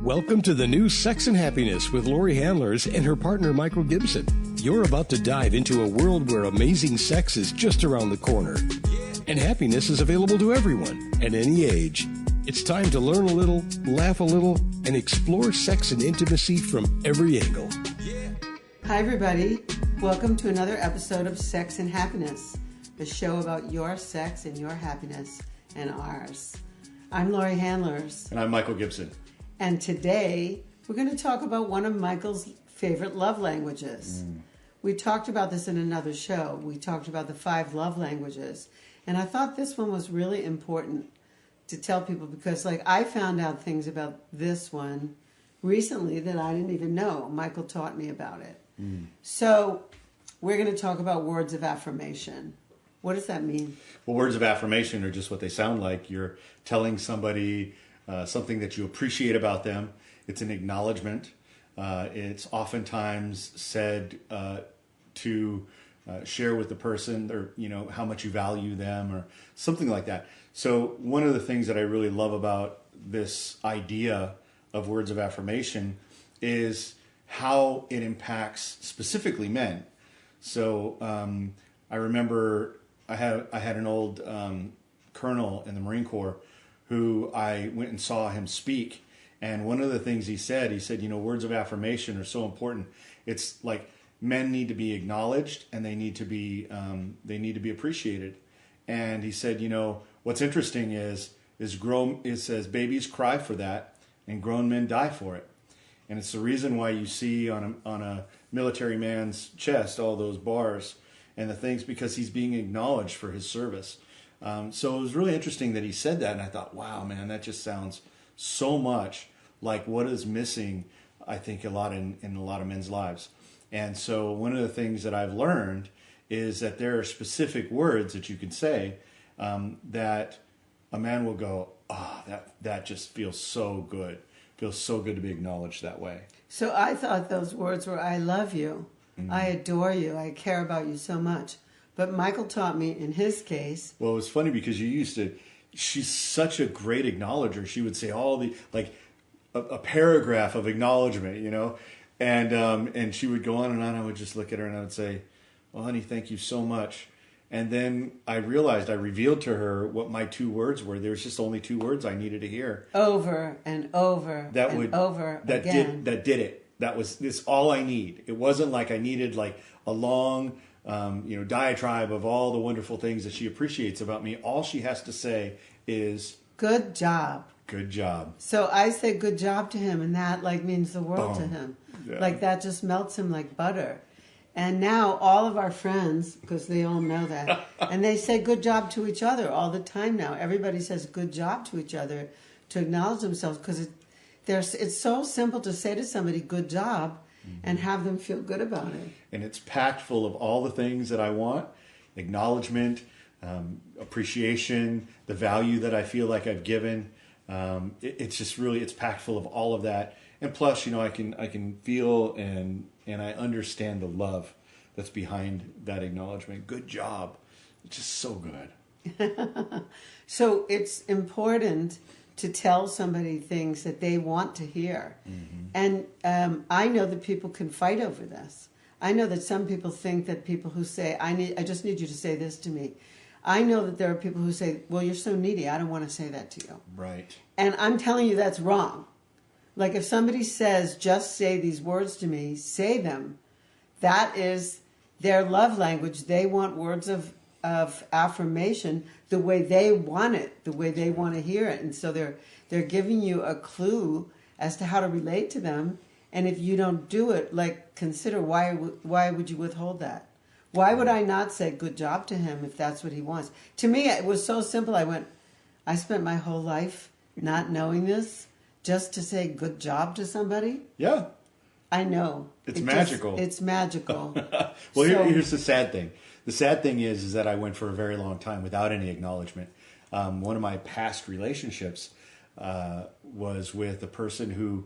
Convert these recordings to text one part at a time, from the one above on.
Welcome to the new Sex and Happiness with Laurie Handlers and her partner Michael Gibson. You're about to dive into a world where amazing sex is just around the corner. And happiness is available to everyone at any age. It's time to learn a little, laugh a little, and explore sex and intimacy from every angle. Hi everybody. Welcome to another episode of Sex and Happiness, the show about your sex and your happiness and ours. I'm Laurie Handlers. And I'm Michael Gibson. And today, we're going to talk about one of Michael's favorite love languages. We talked about this in another show. We talked about the 5 love languages. And I thought this one was really important to tell people because, I found out things about this one recently that I didn't even know. Michael taught me about it. So, we're going to talk about words of affirmation. What does that mean? Well, words of affirmation are just what they sound like. You're telling somebody something that you appreciate about them. It's an acknowledgement. It's oftentimes said to share with the person or, how much you value them or something like that. So one of the things that I really love about this idea of words of affirmation is how it impacts specifically men. So I remember I had an old colonel in the Marine Corps who I went and saw him speak. And one of the things he said, words of affirmation are so important. It's like men need to be acknowledged and they need to be appreciated. And he said, what's interesting is it says babies cry for that and grown men die for it. And it's the reason why you see on a military man's chest all those bars and the things, because he's being acknowledged for his service. So it was really interesting that he said that, and I thought, wow, man, that just sounds so much like what is missing, I think, a lot in a lot of men's lives. And so one of the things that I've learned is that there are specific words that you can say that a man will go, that just feels so good. Feels so good to be acknowledged that way. So I thought those words were, I love you, I adore you, I care about you so much. But Michael taught me, in his case... Well, it was funny because she's such a great acknowledger. She would say all the, a paragraph of acknowledgement, and she would go on and on. I would just look at her and I would say, well, honey, thank you so much. And then I revealed to her what my 2 words were. There was just only 2 words I needed to hear. Over and over again. That did it. That's all I need. It wasn't like I needed a long... diatribe of all the wonderful things that she appreciates about me. All she has to say is... Good job. Good job. So I say good job to him, and that means the world to him. Yeah. That just melts him like butter. And now all of our friends, because they all know that, and they say good job to each other all the time now. Everybody says good job to each other to acknowledge themselves, because it's so simple to say to somebody good job and have them feel good about it. And it's packed full of all the things that I want: acknowledgement, appreciation, the value that I feel like I've given. It's just really, it's packed full of all of that. And plus, I can feel and I understand the love that's behind that acknowledgement. Good job. It's just so good. So it's important to tell somebody things that they want to hear. And I know that people can fight over this. I know that some people think that people who say, I just need you to say this to me. I know that there are people who say, well, you're so needy, I don't want to say that to you. Right. And I'm telling you that's wrong. If somebody says, just say these words to me, say them. That is their love language. They want words of affirmation the way they want it, the way they want to hear it. And so they're giving you a clue as to how to relate to them. And if you don't do it, consider why would you withhold that? Why would I not say good job to him if that's what he wants? To me, it was so simple. I spent my whole life not knowing this, just to say good job to somebody. Yeah. I know. It's magical. It's magical. Well, here's the sad thing. The sad thing is that I went for a very long time without any acknowledgement. One of my past relationships was with a person who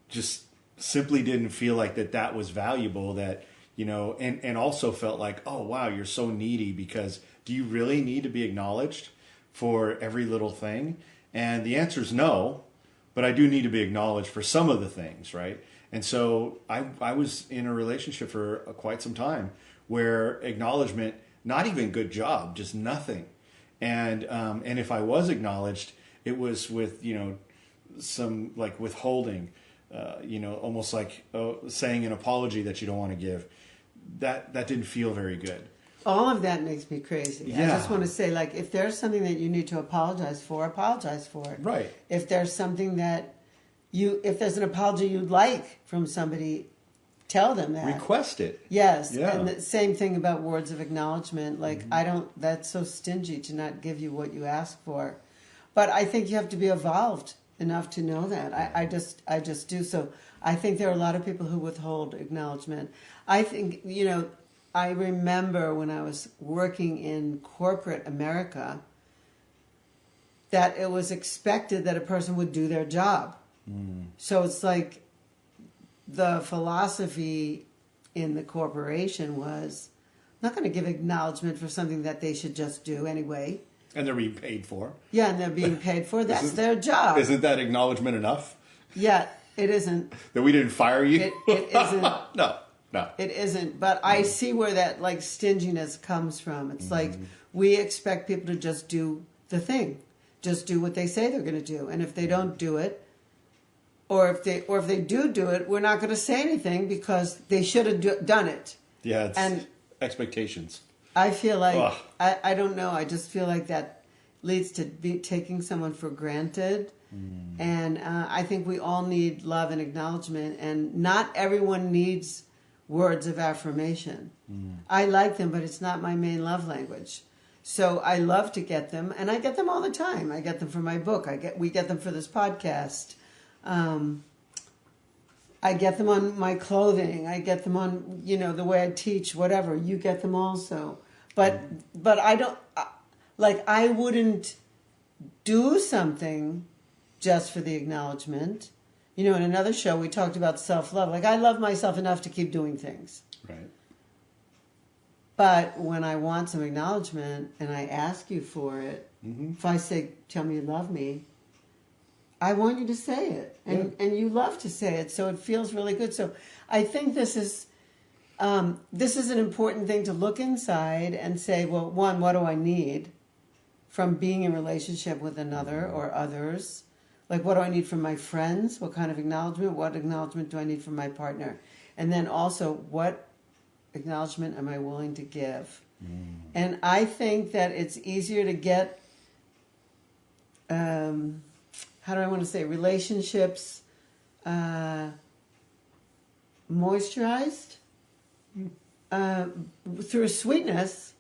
just simply didn't feel like that was valuable, and also felt like, oh, wow, you're so needy, because do you really need to be acknowledged for every little thing? And the answer is no. but I do need to be acknowledged for some of the things, right? And so I was in a relationship for quite some time where acknowledgement, not even good job, just nothing. And if I was acknowledged, it was with, some like withholding, almost like saying an apology that you don't want to give. That didn't feel very good. All of that makes me crazy. Yeah. I just want to say, like, if there's something that you need to apologize for it. Right. If there's something that if there's an apology you'd like from somebody, tell them that. Request it. Yes. Yeah. And the same thing about words of acknowledgement. Like, that's so stingy to not give you what you ask for. But I think you have to be evolved enough to know that. I just do. So I think there are a lot of people who withhold acknowledgement. I think, I remember when I was working in corporate America that it was expected that a person would do their job. So it's like the philosophy in the corporation was, I'm not going to give acknowledgement for something that they should just do anyway. And they're being paid for. Yeah, and they're being paid for. That's their job. Isn't that acknowledgement enough? Yeah, it isn't. That we didn't fire you? It isn't. No. It isn't. But I see where that like stinginess comes from. It's like we expect people to just do the thing. Just do what they say they're going to do. And if they don't do it, or if they do it, we're not going to say anything because they should have done it. Yeah, it's and expectations. I feel like, I don't know, I just feel like that leads to taking someone for granted. And I think we all need love and acknowledgement, and not everyone needs words of affirmation. I like them, but it's not my main love language. So I love to get them, and I get them all the time. I get them for my book. We get them for this podcast. I get them on my clothing. I get them on, the way I teach, whatever. You get them also. But I don't, I wouldn't do something just for the acknowledgement. In another show, we talked about self-love. Like, I love myself enough to keep doing things. Right. But when I want some acknowledgement and I ask you for it, if I say, tell me you love me, I want you to say it. And you love to say it, so it feels really good. So I think this is an important thing to look inside and say, well, one, what do I need from being in relationship with another or others? Like, what do I need from my friends? What kind of acknowledgement? What acknowledgement do I need from my partner? And then also, what acknowledgement am I willing to give? And I think that it's easier to get, how do I want to say, relationships moisturized through sweetness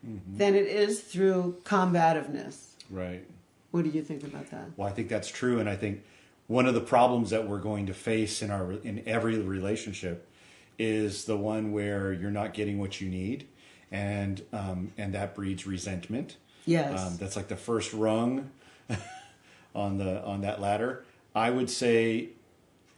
than it is through combativeness. Right. What do you think about that? Well, I think that's true, and I think one of the problems that we're going to face in every relationship is the one where you're not getting what you need, and that breeds resentment. Yes. That's like the first rung on that ladder. I would say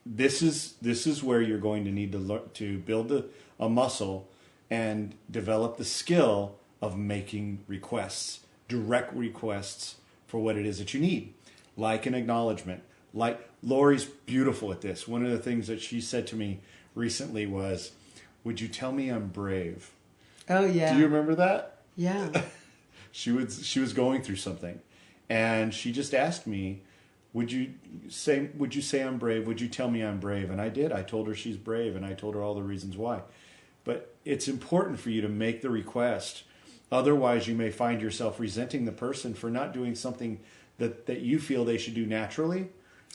this is where you're going to need to learn to build a muscle and develop the skill of making requests, direct requests for what it is that you need, like an acknowledgement. Like, Laurie's beautiful at this. One of the things that she said to me recently was, would you tell me I'm brave? Oh, yeah. Do you remember that? Yeah. She was going through something, and she just asked me, would you say I'm brave? Would you tell me I'm brave? And I did. I told her she's brave, and I told her all the reasons why. But it's important for you to make the request. Otherwise, you may find yourself resenting the person for not doing something that you feel they should do naturally.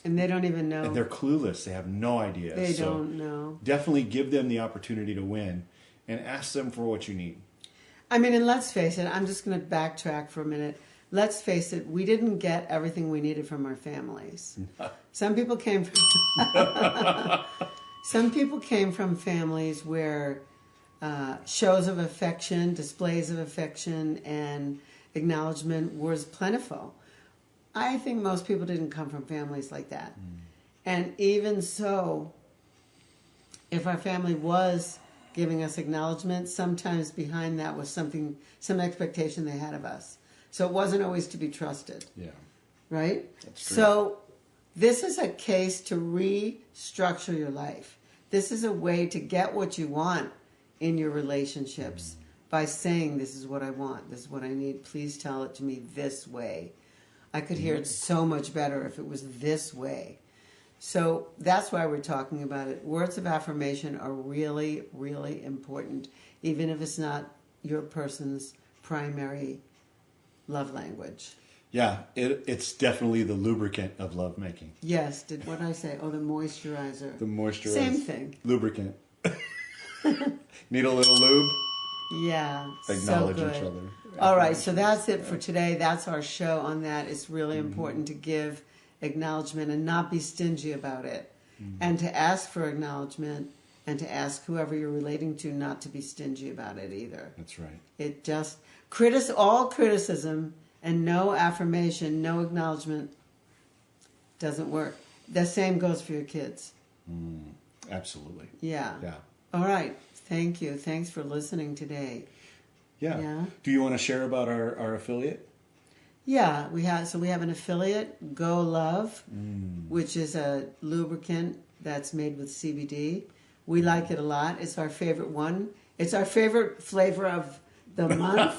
And they don't even know. And they're clueless. They have no idea. They don't know. Definitely give them the opportunity to win and ask them for what you need. I mean, and let's face it, I'm just going to backtrack for a minute. Let's face it, we didn't get everything we needed from our families. Some people came from families where shows of affection, displays of affection, and acknowledgement was plentiful. I think most people didn't come from families like that. And even so, if our family was giving us acknowledgement, sometimes behind that was some expectation they had of us. So it wasn't always to be trusted. Yeah. Right? That's true. So This is a case to restructure your life. This is a way to get what you want in your relationships by saying, this is what I want, this is what I need, please tell it to me this way. I could hear it so much better if it was this way. So that's why we're talking about it. Words of affirmation are really, really important, even if it's not your person's primary love language. Yeah, it's definitely the lubricant of lovemaking. Yes, what did I say? Oh, the moisturizer. The moisturizer. Same thing. Lubricant. Need a little lube? Yeah, Acknowledge so good. each other. All right, so that's it for today. That's our show on that. It's really important to give acknowledgement and not be stingy about it. And to ask for acknowledgement and to ask whoever you're relating to not to be stingy about it either. That's right. It just, all criticism and no affirmation, no acknowledgement doesn't work. The same goes for your kids. Absolutely. Yeah. Yeah. All right. Thank you. Thanks for listening today. Yeah. Do you want to share about our affiliate? Yeah, we have an affiliate, Go Love, which is a lubricant that's made with CBD. We like it a lot. It's our favorite one. It's our favorite flavor of the month.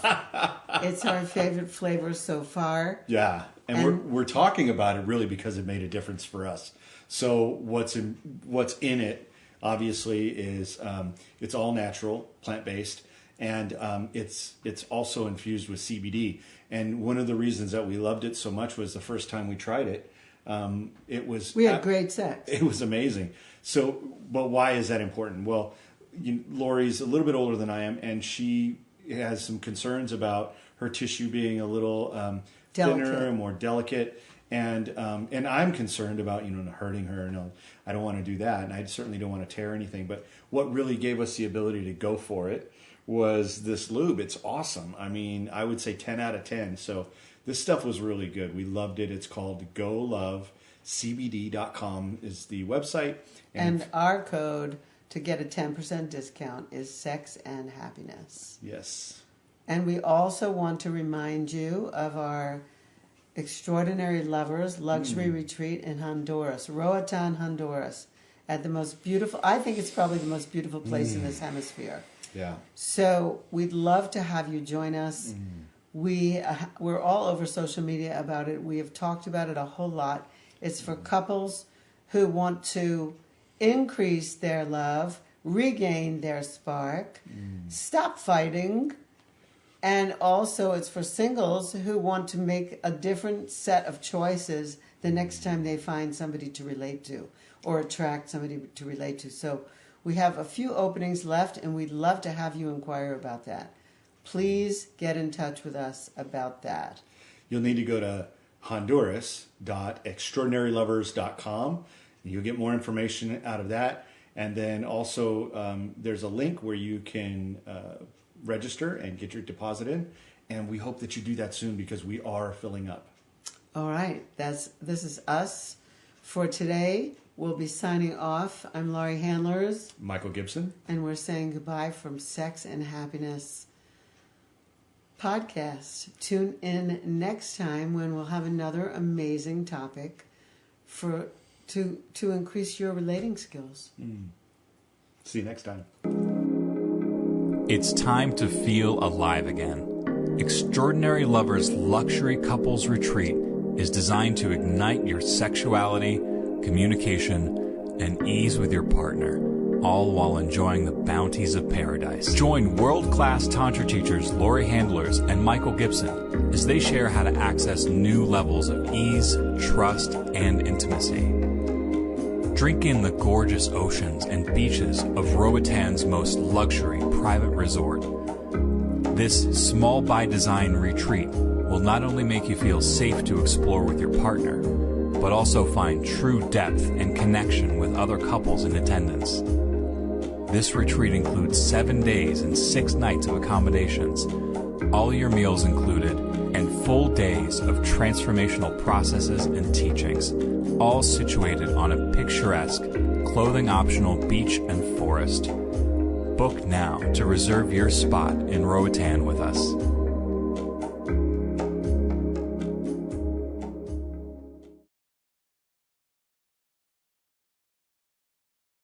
It's our favorite flavor so far. Yeah, and we're talking about it really because it made a difference for us. So what's in it, obviously, is it's all natural, plant-based, and it's also infused with CBD. And one of the reasons that we loved it so much was the first time we tried it. We had great sex. It was amazing. So, but why is that important? Well, Laurie's a little bit older than I am, and she has some concerns about her tissue being a little thinner and more delicate. And I'm concerned about hurting her. No, I don't want to do that, and I certainly don't want to tear anything. But what really gave us the ability to go for it was this lube. It's awesome. I mean, I would say 10 out of 10. So this stuff was really good. We loved it. It's called GoLoveCBD.com is the website. And our code to get a 10% discount is Sex and Happiness. Yes. And we also want to remind you of our Extraordinary Lovers Luxury Retreat in Honduras, Roatan, Honduras, at the most beautiful, I think it's probably the most beautiful place in this hemisphere. Yeah. So we'd love to have you join us. We're all over social media about it. We have talked about it a whole lot. It's for couples who want to increase their love, regain their spark, stop fighting, and also it's for singles who want to make a different set of choices the next time they find somebody to relate to or attract somebody to relate to. So we have a few openings left, and we'd love to have you inquire about that. Please get in touch with us about that. You'll need to go to honduras.extraordinarylovers.com. You'll get more information out of that. And then also there's a link where you can register and get your deposit in. And we hope that you do that soon because we are filling up. All right. This is us for today. We'll be signing off. I'm Laurie Handlers. Michael Gibson. And we're saying goodbye from Sex and Happiness podcast. Tune in next time when we'll have another amazing topic to increase your relating skills. See you next time. It's time to feel alive again. Extraordinary Lovers Luxury Couples Retreat is designed to ignite your sexuality, communication, and ease with your partner, all while enjoying the bounties of paradise. Join world-class Tantra teachers Laurie Handlers and Michael Gibson as they share how to access new levels of ease, trust, and intimacy. Drink in the gorgeous oceans and beaches of Roatan's most luxury private resort. This small-by-design retreat will not only make you feel safe to explore with your partner, but also find true depth and connection with other couples in attendance. This retreat includes 7 days and 6 nights of accommodations, all your meals included, and full days of transformational processes and teachings, all situated on a picturesque, clothing-optional beach and forest. Book now to reserve your spot in Roatan with us.